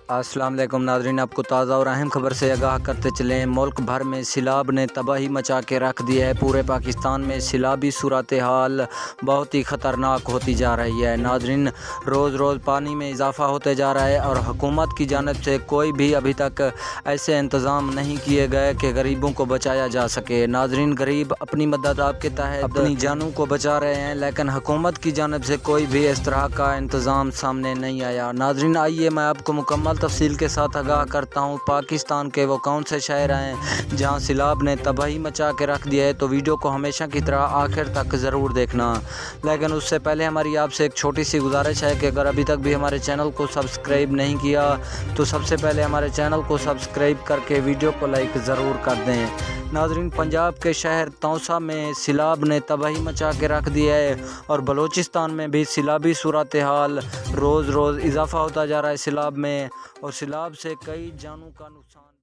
अस्सलाम वालेकुम नाज़रीन, आपको ताज़ा और अहम खबर से आगाह करते चलें। मुल्क भर में सैलाब ने तबाही मचा के रख दी है। पूरे पाकिस्तान में सैलाबी सूरत हाल बहुत ही ख़तरनाक होती जा रही है। नाज़रीन, रोज़ रोज़ पानी में इजाफ़ा होते जा रहा है और हुकूमत की जानिब से कोई भी अभी तक ऐसे इंतज़ाम नहीं किए गए कि गरीबों को बचाया जा सके। नाज़रीन, गरीब अपनी मदद आपके तहत अपनी जानों को बचा रहे हैं, लेकिन हुकूमत की जानिब से कोई भी इस तरह का इंतज़ाम सामने नहीं आया। नाज़रीन, आइए मैं आपको मुकम्मल तफसील के साथ आगाह करता हूँ पाकिस्तान के वो कौन से शहर हैं जहाँ सैलाब ने तबाही मचा के रख दिया है। तो वीडियो को हमेशा की तरह आखिर तक ज़रूर देखना, लेकिन उससे पहले हमारी आपसे एक छोटी सी गुजारिश है कि अगर अभी तक भी हमारे चैनल को सब्सक्राइब नहीं किया तो सबसे पहले हमारे चैनल को सब्सक्राइब करके वीडियो को लाइक ज़रूर कर दें। नाज़रीन, पंजाब के शहर तौसा में सैलाब ने तबाही मचा के रख दी है और बलूचिस्तान में भी सैलाबी सूरत हाल रोज़ रोज़ इजाफ़ा होता जा रहा है सैलाब में, और सैलाब से कई जानों का नुकसान